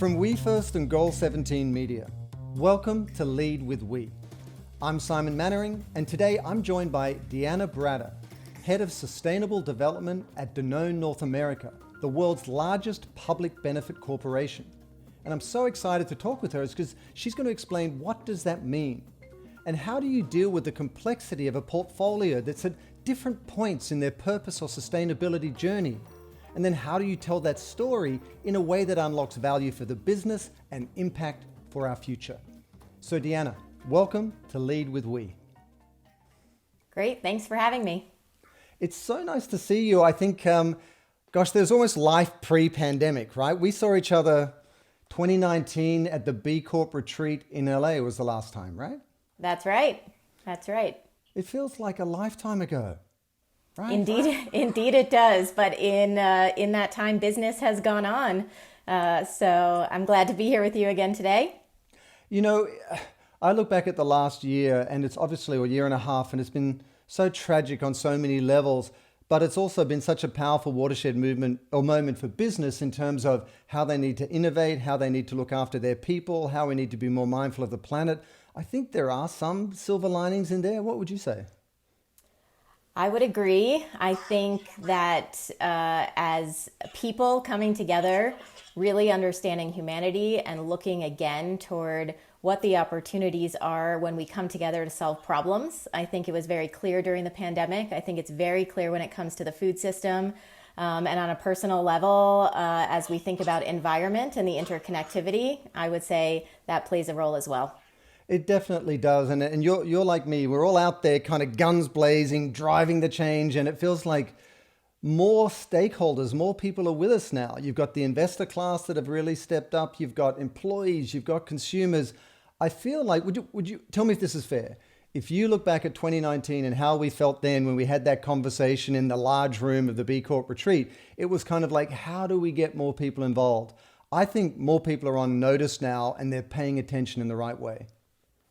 From We First and Goal 17 Media, welcome to Lead with We. I'm Simon Mannering, and today I'm joined by Deanna Bratter, Head of Sustainable Development at Danone North America, the world's largest public benefit corporation. And I'm so excited to talk with her because she's going to explain what does that mean, and how do you deal with the complexity of a portfolio that's at different points in their purpose or sustainability journey. And then how do you tell that story in a way that unlocks value for the business and impact for our future? So Deanna, welcome to Lead with We. Great, thanks for having me. It's so nice to see you. I think, there's almost life pre-pandemic, right? We saw each other 2019 at the B Corp retreat in LA was the last time, right? That's right. It feels like a lifetime ago. Right. Indeed it does. But in that time, business has gone on. So I'm glad to be here with you again today. You know, I look back at the last year, and it's obviously a year and a half, and it's been so tragic on so many levels. But it's also been such a powerful watershed movement or moment for business in terms of how they need to innovate, how they need to look after their people, how we need to be more mindful of the planet. I think there are some silver linings in there. What would you say? I would agree. I think that as people coming together, really understanding humanity and looking again toward what the opportunities are when we come together to solve problems. I think it was very clear during the pandemic. I think it's very clear when it comes to the food system. And on a personal level, as we think about environment and the interconnectivity, I would say that plays a role as well. It definitely does. And you're like me. We're all out there kind of guns blazing, driving the change. And it feels like more stakeholders, more people are with us now. You've got the investor class that have really stepped up. You've got employees, you've got consumers. I feel like, would you tell me if this is fair? If you look back at 2019 and how we felt then when we had that conversation in the large room of the B Corp retreat, it was kind of like, how do we get more people involved? I think more people are on notice now and they're paying attention in the right way.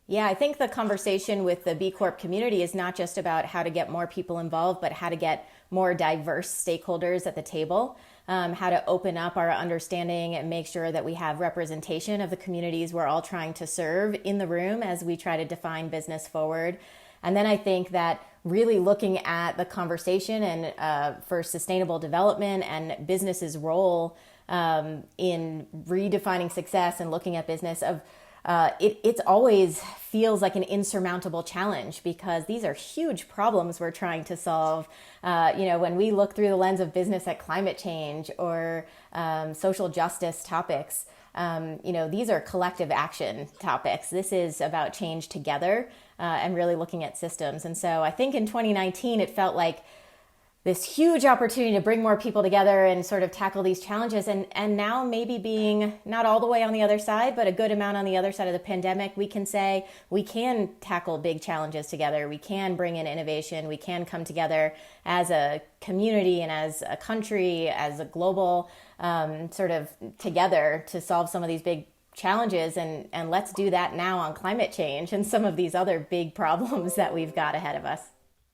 Yeah, I think the conversation with the B Corp community is not just about how to get more people involved, but how to get more diverse stakeholders at the table, how to open up our understanding and make sure that we have representation of the communities we're all trying to serve in the room as we try to define business forward. And then I think that really looking at the conversation and for sustainable development and business's role in redefining success and looking at business of it always feels like an insurmountable challenge because these are huge problems we're trying to solve. When we look through the lens of business at climate change or social justice topics, these are collective action topics. This is about change together and really looking at systems. And so I think in 2019, it felt like this huge opportunity to bring more people together and sort of tackle these challenges. And now maybe being not all the way on the other side, but a good amount on the other side of the pandemic, we can say we can tackle big challenges together. We can bring in innovation. We can come together as a community and as a country, as a global sort of together to solve some of these big challenges. And let's do that now on climate change and some of these other big problems that we've got ahead of us.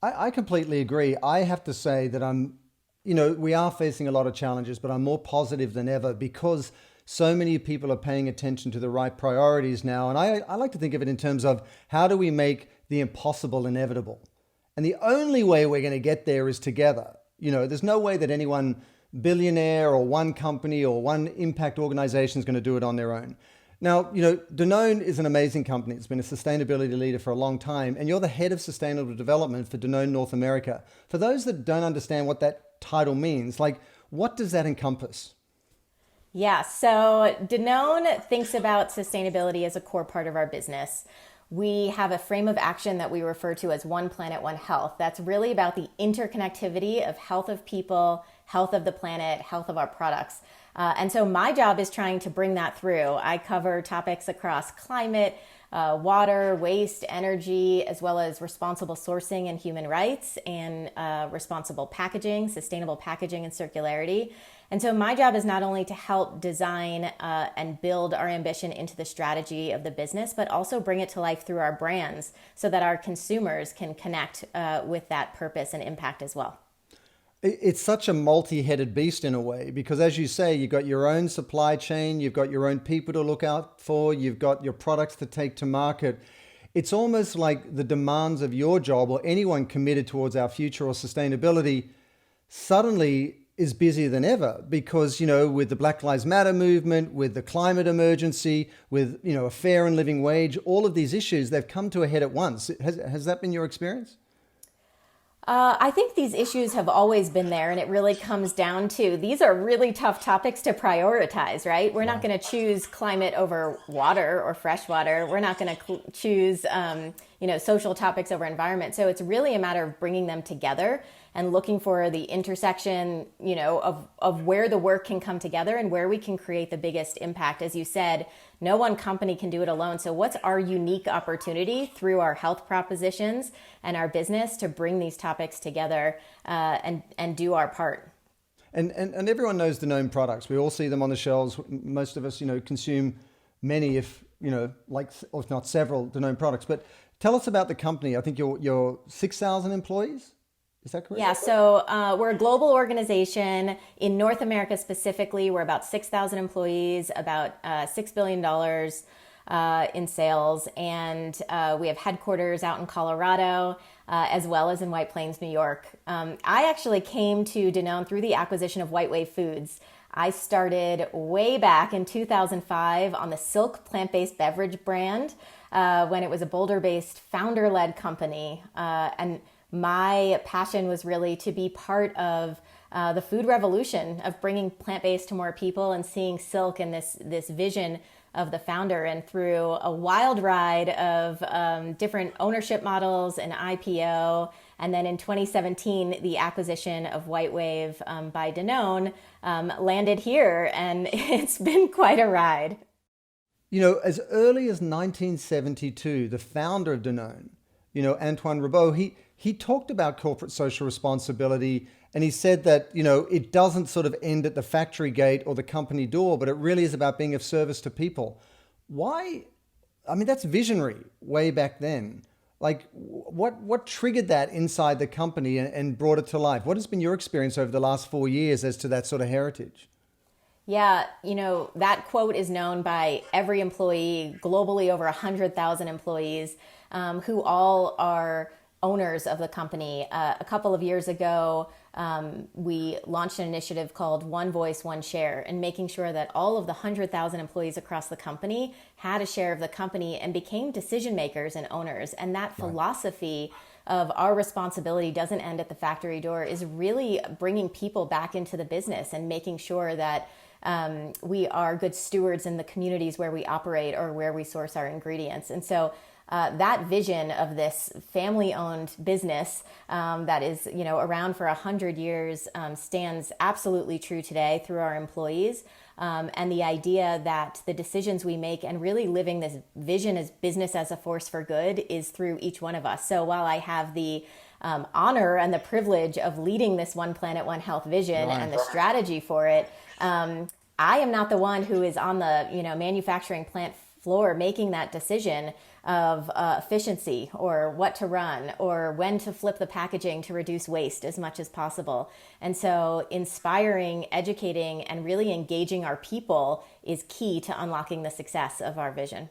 I completely agree. I have to say that we are facing a lot of challenges, but I'm more positive than ever because so many people are paying attention to the right priorities now. And I like to think of it in terms of how do we make the impossible inevitable? And the only way we're going to get there is together. There's no way that any one billionaire or one company or one impact organization is going to do it on their own. Now, Danone is an amazing company. It's been a sustainability leader for a long time, and you're the head of sustainable development for Danone North America. For those that don't understand what that title means, what does that encompass? Yeah, so Danone thinks about sustainability as a core part of our business. We have a frame of action that we refer to as One Planet, One Health. That's really about the interconnectivity of health of people, health of the planet, health of our products. And so my job is trying to bring that through. I cover topics across climate, water, waste, energy, as well as responsible sourcing and human rights and responsible packaging, sustainable packaging and circularity. And so my job is not only to help design and build our ambition into the strategy of the business, but also bring it to life through our brands so that our consumers can connect with that purpose and impact as well. It's such a multi-headed beast in a way, because as you say, you've got your own supply chain, you've got your own people to look out for, you've got your products to take to market. It's almost like the demands of your job, or anyone committed towards our future or sustainability, suddenly is busier than ever, because, with the Black Lives Matter movement, with the climate emergency, with, a fair and living wage, all of these issues, they've come to a head at once. Has that been your experience? I think these issues have always been there, and it really comes down to these are really tough topics to prioritize, right? We're not going to choose climate over water or fresh water. We're not going to choose, social topics over environment. So it's really a matter of bringing them together and looking for the intersection, of where the work can come together and where we can create the biggest impact. As you said, no one company can do it alone. So what's our unique opportunity through our health propositions and our business to bring these topics together and do our part? And everyone knows Danone products. We all see them on the shelves. Most of us, consume many, if not several Danone products. But tell us about the company. I think you're 6,000 employees. Is that correct? Yeah, so we're a global organization. In North America specifically, we're about 6,000 employees, about $6 billion in sales. And we have headquarters out in Colorado, as well as in White Plains, New York. I actually came to Danone through the acquisition of White Wave Foods. I started way back in 2005 on the Silk plant-based beverage brand when it was a Boulder-based founder-led company. And my passion was really to be part of the food revolution of bringing plant-based to more people and seeing Silk and this vision of the founder. And through a wild ride of different ownership models and IPO, and then in 2017, the acquisition of White Wave by Danone landed here, and it's been quite a ride. As early as 1972, the founder of Danone, Antoine Ribaud, he talked about corporate social responsibility, and he said that, it doesn't sort of end at the factory gate or the company door, but it really is about being of service to people. Why? I mean, that's visionary way back then. Like, what triggered that inside the company and brought it to life? What has been your experience over the last 4 years as to that sort of heritage? Yeah, that quote is known by every employee, globally over 100,000 employees, who all are owners of the company. A couple of years ago, we launched an initiative called One Voice, One Share, and making sure that all of the 100,000 employees across the company had a share of the company and became decision makers and owners. And that philosophy of our responsibility doesn't end at the factory door is really bringing people back into the business and making sure that we are good stewards in the communities where we operate or where we source our ingredients. And so that vision of this family-owned business that is, around for 100 years stands absolutely true today through our employees. And the idea that the decisions we make and really living this vision as business as a force for good is through each one of us. So while I have the honor and the privilege of leading this One Planet, One Health vision and the strategy for it, I am not the one who is on the manufacturing plant floor making that decision of efficiency or what to run or when to flip the packaging to reduce waste as much as possible. And so inspiring, educating, and really engaging our people is key to unlocking the success of our vision.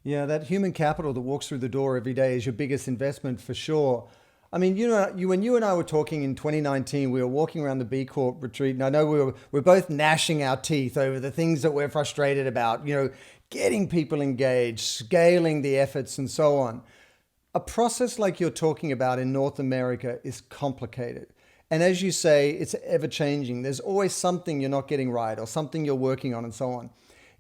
Yeah, that human capital that walks through the door every day is your biggest investment for sure. I mean, when you and I were talking in 2019, we were walking around the B Corp retreat, and I know we're both gnashing our teeth over the things that we're frustrated about, getting people engaged, scaling the efforts, and so on. A process like you're talking about in North America is complicated. And as you say, it's ever changing. There's always something you're not getting right or something you're working on and so on.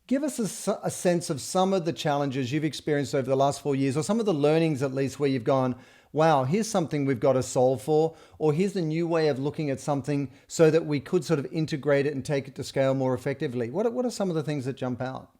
Give us a sense of some of the challenges you've experienced over the last 4 years, or some of the learnings at least where you've gone, wow, here's something we've got to solve for, or here's a new way of looking at something so that we could sort of integrate it and take it to scale more effectively. What are some of the things that jump out?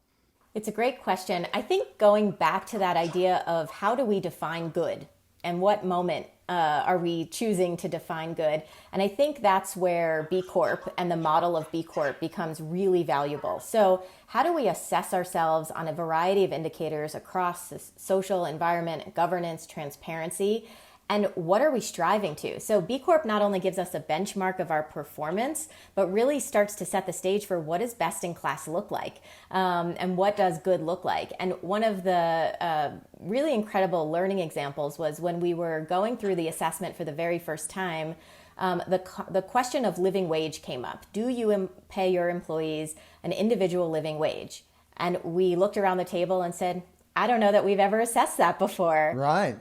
It's a great question. I think going back to that idea of how do we define good and what moment are we choosing to define good? And I think that's where B Corp and the model of B Corp becomes really valuable. So how do we assess ourselves on a variety of indicators across social, environment, governance, transparency, And what are we striving to? So B Corp not only gives us a benchmark of our performance, but really starts to set the stage for what does best in class look like, and what does good look like. And one of the really incredible learning examples was when we were going through the assessment for the very first time. The question of living wage came up. Do you pay your employees an individual living wage? And we looked around the table and said, I don't know that we've ever assessed that before. Right.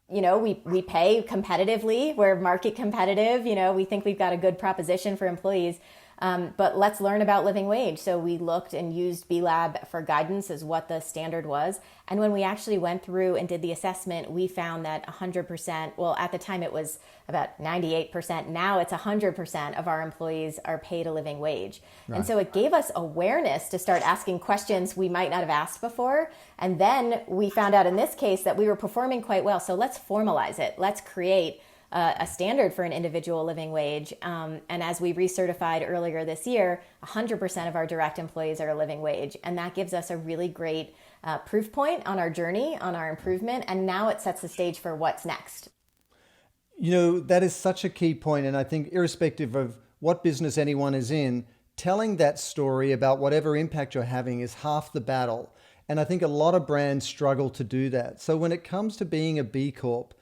We pay competitively. We're market competitive. We think we've got a good proposition for employees. But let's learn about living wage. So we looked and used B Lab for guidance as what the standard was. And when we actually went through and did the assessment, we found that 100%, well, at the time it was about 98%. Now it's 100% of our employees are paid a living wage. Right. And so it gave us awareness to start asking questions we might not have asked before. And then we found out in this case that we were performing quite well. So let's formalize it. Let's create a standard for an individual living wage. And as we recertified earlier this year, 100% of our direct employees are a living wage. And that gives us a really great proof point on our journey, on our improvement. And now it sets the stage for what's next. That is such a key point. And I think irrespective of what business anyone is in, telling that story about whatever impact you're having is half the battle. And I think a lot of brands struggle to do that. So when it comes to being a B Corp,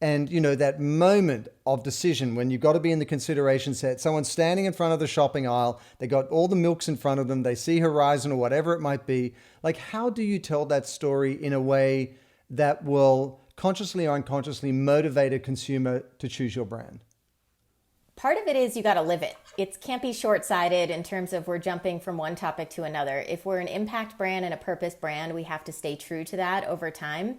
and, that moment of decision when you've got to be in the consideration set, someone's standing in front of the shopping aisle, they got all the milks in front of them, they see Horizon or whatever it might be. Like, how do you tell that story in a way that will consciously or unconsciously motivate a consumer to choose your brand? Part of it is you got to live it. It can't be short-sighted in terms of we're jumping from one topic to another. If we're an impact brand and a purpose brand, we have to stay true to that over time.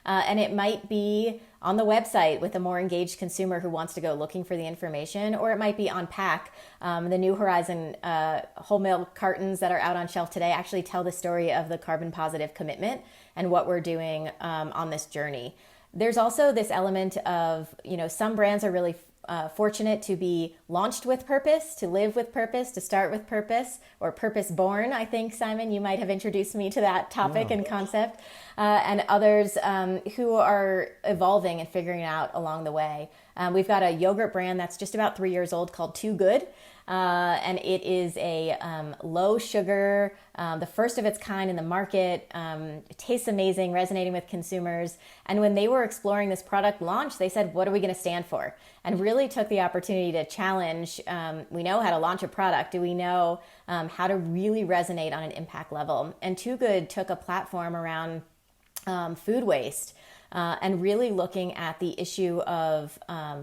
And it might be on the website with a more engaged consumer who wants to go looking for the information, or it might be on pack. The new Horizon whole milk cartons that are out on shelf today actually tell the story of the carbon positive commitment and what we're doing on this journey. There's also this element of, some brands are really fortunate to be launched with purpose, to live with purpose, to start with purpose, or purpose born. I think, Simon, you might have introduced me to that topic and concept, and others who are evolving and figuring it out along the way. We've got a yogurt brand that's just about 3 years old called Too Good. And it is a low sugar, the first of its kind in the market. It tastes amazing, resonating with consumers. And when they were exploring this product launch, they said, what are we going to stand for? And really took the opportunity to challenge, we know how to launch a product. Do we know how to really resonate on an impact level? And Too Good took a platform around food waste. And really looking at the issue of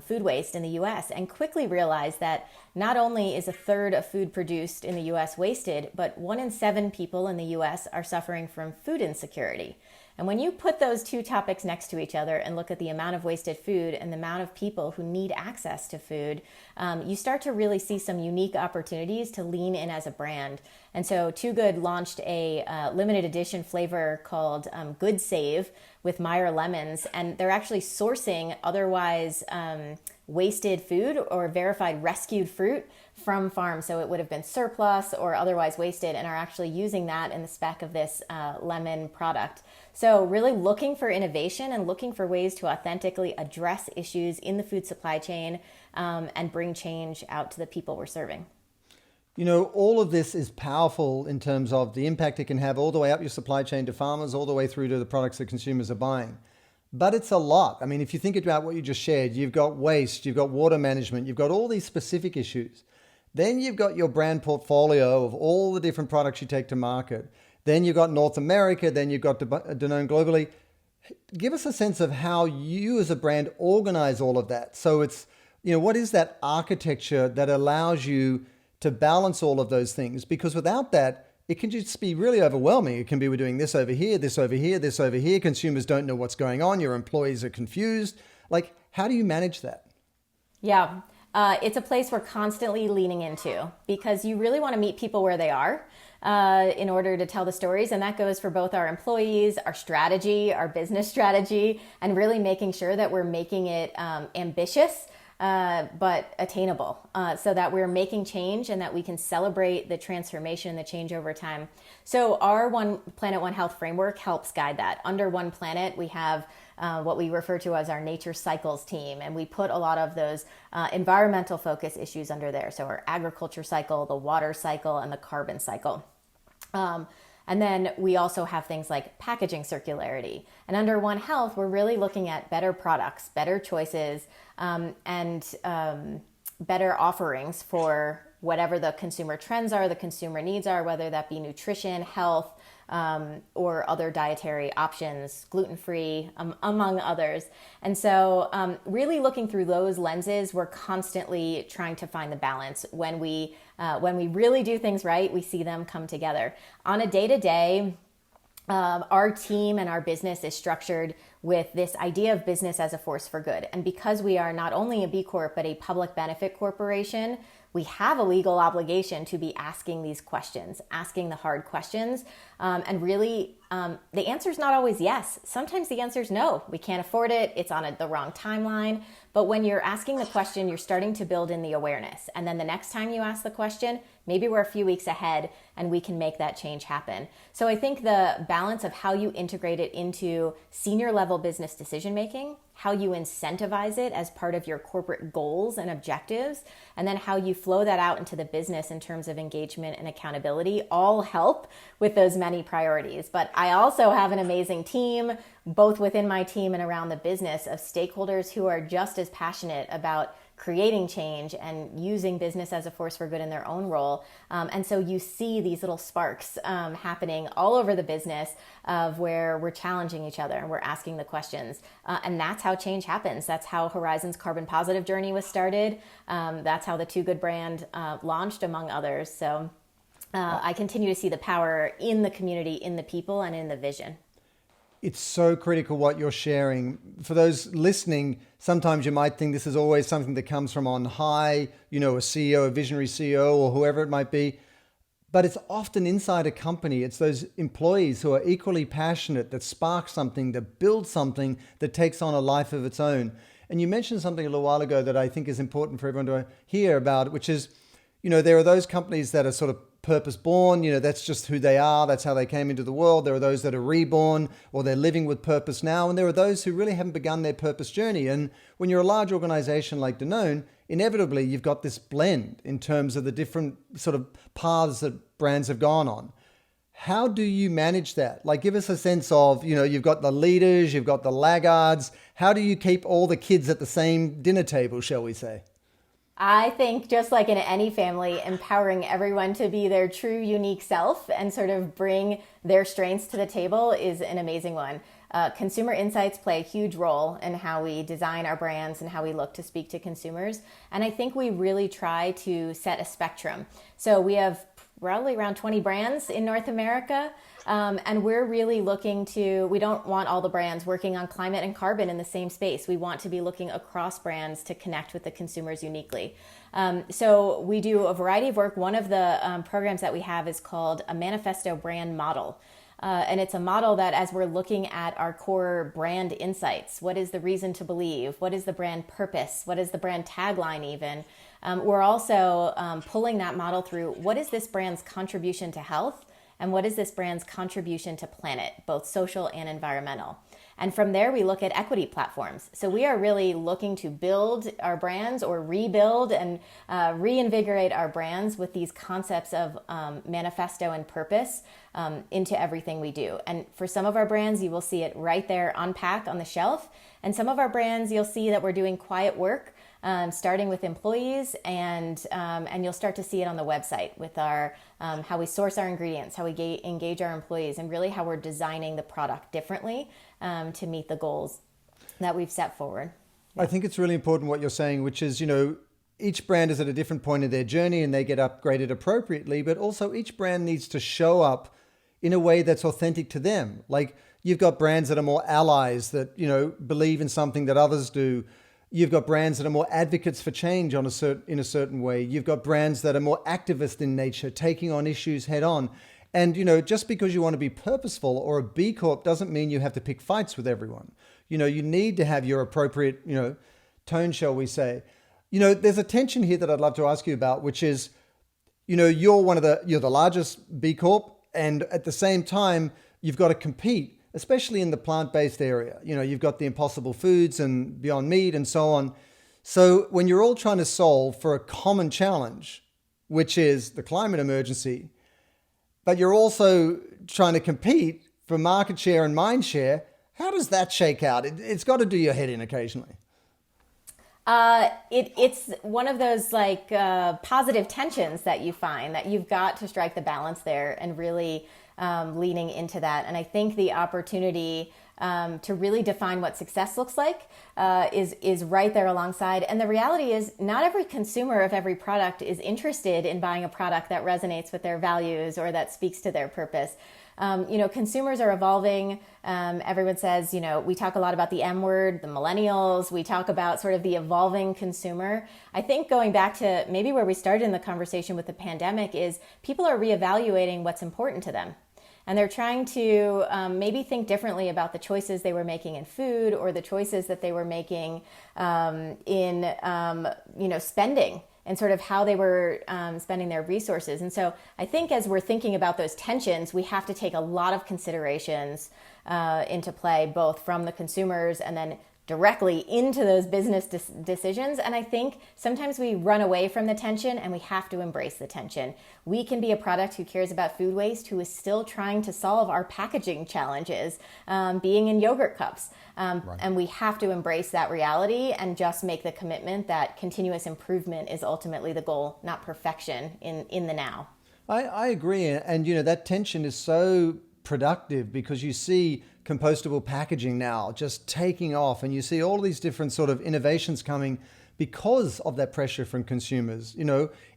food waste in the U.S. and quickly realized that not only is a third of food produced in the U.S. wasted, but 1 in 7 people in the U.S. are suffering from food insecurity. And when you put those two topics next to each other and look at the amount of wasted food and the amount of people who need access to food, you start to really see some unique opportunities to lean in as a brand. And so Too Good launched a limited edition flavor called Good Save with Meyer lemons, and they're actually sourcing otherwise wasted food or verified rescued fruit from farms. So it would have been surplus or otherwise wasted, and are actually using that in the spec of this lemon product. So really looking for innovation and looking for ways to authentically address issues in the food supply chain and bring change out to the people we're serving. All of this is powerful in terms of the impact it can have all the way up your supply chain to farmers, all the way through to the products that consumers are buying. But it's a lot. I mean, if you think about what you just shared, you've got waste, you've got water management, you've got all these specific issues. Then you've got your brand portfolio of all the different products you take to market. Then you've got North America, then you've got Danone globally. Give us a sense of how you as a brand organize all of that. So it's, what is that architecture that allows you to balance all of those things? Because without that, it can just be really overwhelming. It can be, we're doing this over here, this over here, this over here. Consumers don't know what's going on. Your employees are confused. Like, how do you manage that? Yeah, it's a place we're constantly leaning into because you really want to meet people where they are in order to tell the stories. And that goes for both our employees, our strategy, our business strategy, and really making sure that we're making it ambitious but attainable, so that we're making change and that we can celebrate the transformation and the change over time. So our One Planet, One Health framework helps guide that. Under One Planet, we have what we refer to as our nature cycles team, and we put a lot of those environmental focus issues under there. So our agriculture cycle, the water cycle, and the carbon cycle. And then we also have things like packaging circularity. And under One Health, we're really looking at better products, better choices, and better offerings for whatever the consumer trends are, the consumer needs are, whether that be nutrition, health, or other dietary options, gluten-free, among others. And so really looking through those lenses, we're constantly trying to find the balance. When we really do things right, we see them come together. On a day-to-day, our team and our business is structured with this idea of business as a force for good. And because we are not only a B Corp, but a public benefit corporation, we have a legal obligation to be asking these questions, asking the hard questions. And really, the answer is not always yes. Sometimes the answer is no. We can't afford it. It's on the wrong timeline. But when you're asking the question, you're starting to build in the awareness. And then the next time you ask the question, maybe we're a few weeks ahead and we can make that change happen. So I think the balance of how you integrate it into senior level business decision making, how you incentivize it as part of your corporate goals and objectives, and then how you flow that out into the business in terms of engagement and accountability all help with those many priorities. But I also have an amazing team, both within my team and around the business, of stakeholders who are just as passionate about creating change and using business as a force for good in their own role. And so you see these little sparks happening all over the business of where we're challenging each other and we're asking the questions. And that's how change happens. That's how Horizon's Carbon Positive journey was started. That's how the Too Good brand launched, among others. So I continue to see the power in the community, in the people, and in the vision. It's so critical what you're sharing. For those listening, sometimes you might think this is always something that comes from on high, you know, a CEO, a visionary CEO, or whoever it might be. But it's often inside a company. It's those employees who are equally passionate, that spark something, that build something that takes on a life of its own. And you mentioned something a little while ago that I think is important for everyone to hear about, which is, you know, there are those companies that are sort of purpose born, you know, that's just who they are. That's how they came into the world. There are those that are reborn, or they're living with purpose now. And there are those who really haven't begun their purpose journey. And when you're a large organization like Danone, inevitably you've got this blend in terms of the different sort of paths that brands have gone on. How do you manage that? Like, give us a sense of, you know, you've got the leaders, you've got the laggards. How do you keep all the kids at the same dinner table, shall we say? I think, just like in any family, empowering everyone to be their true, unique self and sort of bring their strengths to the table is an amazing one. Consumer insights play a huge role in how we design our brands and how we look to speak to consumers. And I think we really try to set a spectrum. So we have probably around 20 brands in North America. And we're really looking to, we don't want all the brands working on climate and carbon in the same space. We want to be looking across brands to connect with the consumers uniquely. So we do a variety of work. One of the programs that we have is called a Manifesto brand model. And it's a model that, as we're looking at our core brand insights, what is the reason to believe? What is the brand purpose? What is the brand tagline even? We're also pulling that model through, what is this brand's contribution to health? And what is this brand's contribution to planet, both social and environmental? And from there, we look at equity platforms. So we are really looking to build our brands, or rebuild and reinvigorate our brands with these concepts of manifesto and purpose into everything we do. And for some of our brands, you will see it right there on pack on the shelf. And some of our brands, you'll see that we're doing quiet work, starting with employees, and you'll start to see it on the website with our how we source our ingredients, how we engage our employees, and really how we're designing the product differently to meet the goals that we've set forward. I think it's really important what you're saying, which is, you know, each brand is at a different point in their journey and they get upgraded appropriately, but also each brand needs to show up in a way that's authentic to them. Like, you've got brands that are more allies, that, you know, believe in something that others do. You've got brands that are more advocates for change in a certain way. You've got brands that are more activist in nature, taking on issues head on. And, you know, just because you want to be purposeful or a B Corp doesn't mean you have to pick fights with everyone. You know, you need to have your appropriate, you know, tone, shall we say. There's a tension here that I'd love to ask you about, which is, you're the largest B Corp, and at the same time, you've got to compete, especially in the plant-based area. You've got the Impossible Foods and Beyond Meat and so on. So when you're all trying to solve for a common challenge, which is the climate emergency, but you're also trying to compete for market share and mind share, how does that shake out? It's got to do your head in occasionally. It's one of those positive tensions that you find that you've got to strike the balance there and really leaning into that. And I think the opportunity to really define what success looks like is right there alongside. And the reality is not every consumer of every product is interested in buying a product that resonates with their values or that speaks to their purpose. Consumers are evolving. Everyone says, we talk a lot about the M word, the millennials. We talk about sort of the evolving consumer. I think going back to maybe where we started in the conversation with the pandemic is people are reevaluating what's important to them. And they're trying to maybe think differently about the choices they were making in food or the choices that they were making in spending and sort of how they were spending their resources. And so I think as we're thinking about those tensions, we have to take a lot of considerations into play, both from the consumers and then directly into those business decisions. And I think sometimes we run away from the tension and we have to embrace the tension. We can be a product who cares about food waste, who is still trying to solve our packaging challenges, being in yogurt cups. Right. And we have to embrace that reality and just make the commitment that continuous improvement is ultimately the goal, not perfection in the now. I agree. And, that tension is so productive because you see compostable packaging now just taking off, and you see all these different sort of innovations coming because of that pressure from consumers.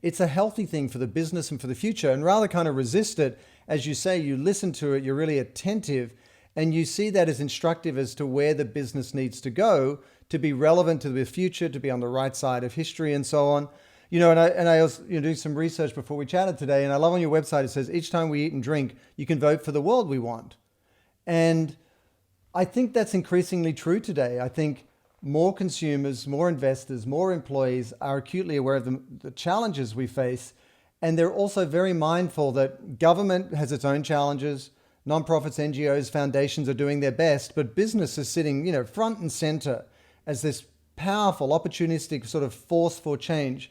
It's a healthy thing for the business and for the future, and rather kind of resist it. As you say, you listen to it, you're really attentive, and you see that as instructive as to where the business needs to go to be relevant to the future, to be on the right side of history and so on. And I was doing some research before we chatted today, and I love on your website, it says each time we eat and drink, you can vote for the world we want. And I think that's increasingly true today. I think more consumers, more investors, more employees are acutely aware of the challenges we face. And they're also very mindful that government has its own challenges. Nonprofits, NGOs, foundations are doing their best, but business is sitting, front and center as this powerful, opportunistic sort of force for change.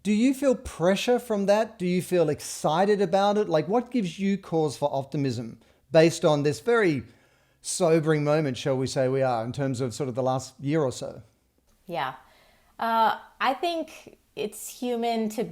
Do you feel pressure from that? Do you feel excited about it? What gives you cause for optimism based on this very sobering moment, shall we say we are, in terms of sort of the last year or so? Yeah. I think it's human to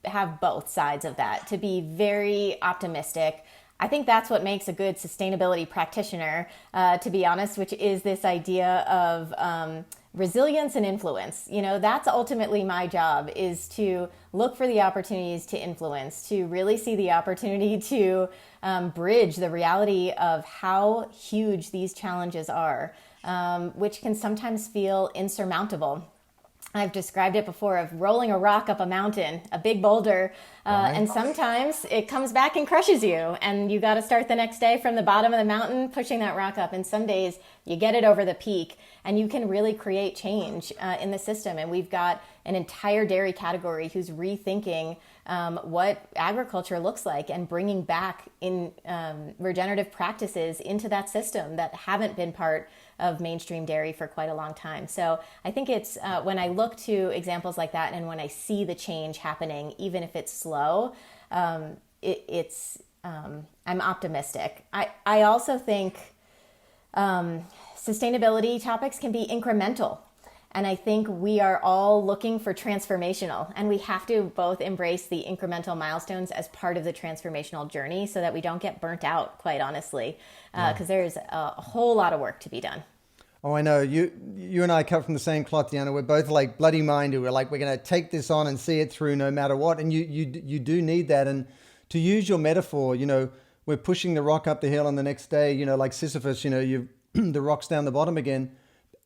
have both sides of that, to be very optimistic. I think that's what makes a good sustainability practitioner, to be honest, which is this idea of resilience and influence. That's ultimately my job, is to look for the opportunities to influence, to really see the opportunity to bridge the reality of how huge these challenges are, which can sometimes feel insurmountable. I've described it before of rolling a rock up a mountain, a big boulder, and sometimes it comes back and crushes you, and you got to start the next day from the bottom of the mountain pushing that rock up. And some days you get it over the peak and you can really create change in the system. And we've got an entire dairy category who's rethinking what agriculture looks like and bringing back in regenerative practices into that system that haven't been part of mainstream dairy for quite a long time. So I think it's when I look to examples like that and when I see the change happening, even if it's slow, I'm optimistic. I also think sustainability topics can be incremental. And I think we are all looking for transformational, and we have to both embrace the incremental milestones as part of the transformational journey so that we don't get burnt out, quite honestly, because there's a whole lot of work to be done. Oh, I know. You and I cut from the same cloth, Deanna. We're both like bloody minded. We're like, we're going to take this on and see it through no matter what. And you do need that. And to use your metaphor, we're pushing the rock up the hill, and the next day, like Sisyphus, the rock's down the bottom again.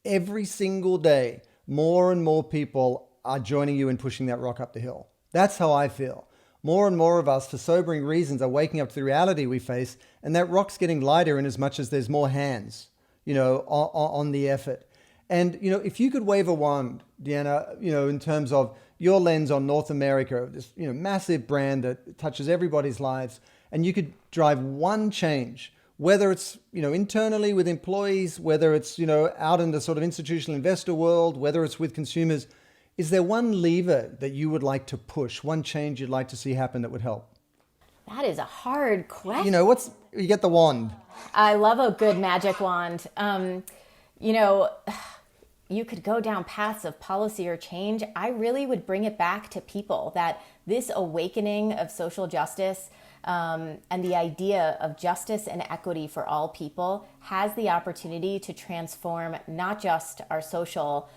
Every single day, more and more people are joining you in pushing that rock up the hill. That's how I feel. More and more of us, for sobering reasons, are waking up to the reality we face, and that rock's getting lighter in as much as there's more hands, on the effort. And, if you could wave a wand, Deanna, in terms of your lens on North America, this, massive brand that touches everybody's lives, and you could drive one change, whether it's, internally with employees, whether it's, out in the sort of institutional investor world, whether it's with consumers, is there one lever that you would like to push, one change you'd like to see happen that would help? That is a hard question. You get the wand. I love a good magic wand. You could go down paths of policy or change. I really would bring it back to people, that this awakening of social justice and the idea of justice and equity for all people has the opportunity to transform not just our social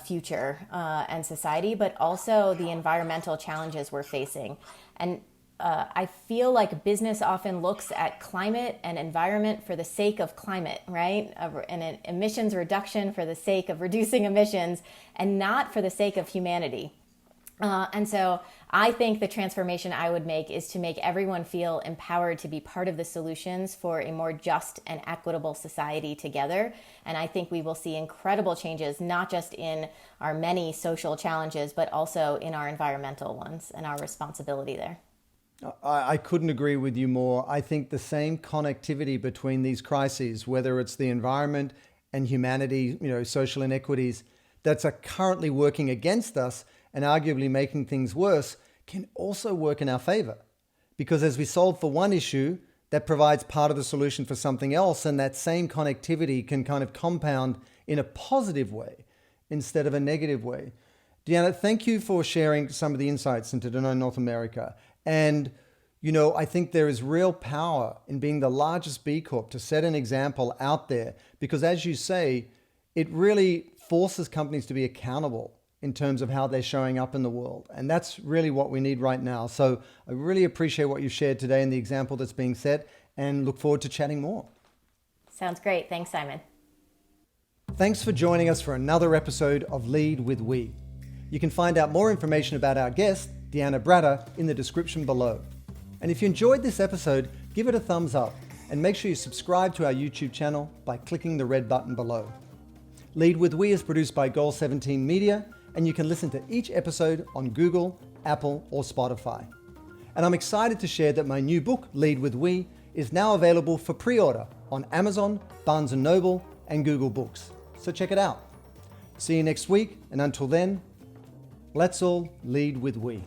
future and society, but also the environmental challenges we're facing. And I feel like business often looks at climate and environment for the sake of climate, right? And an emissions reduction for the sake of reducing emissions, and not for the sake of humanity. And so I think the transformation I would make is to make everyone feel empowered to be part of the solutions for a more just and equitable society together. And I think we will see incredible changes, not just in our many social challenges, but also in our environmental ones and our responsibility there. I couldn't agree with you more. I think the same connectivity between these crises, whether it's the environment and humanity, social inequities, that's currently working against us and arguably making things worse, can also work in our favor. Because as we solve for one issue, that provides part of the solution for something else, and that same connectivity can kind of compound in a positive way instead of a negative way. Deanna, thank you for sharing some of the insights into Danone North America. And, I think there is real power in being the largest B Corp to set an example out there, because as you say, it really forces companies to be accountable in terms of how they're showing up in the world. And that's really what we need right now. So I really appreciate what you shared today and the example that's being set, and look forward to chatting more. Sounds great. Thanks, Simon. Thanks for joining us for another episode of Lead with We. You can find out more information about our guest, Deanna Bratter, in the description below. And if you enjoyed this episode, give it a thumbs up and make sure you subscribe to our YouTube channel by clicking the red button below. Lead with We is produced by Goal 17 Media, and you can listen to each episode on Google, Apple, or Spotify. And I'm excited to share that my new book, Lead with We, is now available for pre-order on Amazon, Barnes & Noble, and Google Books. So check it out. See you next week, and until then, let's all lead with we.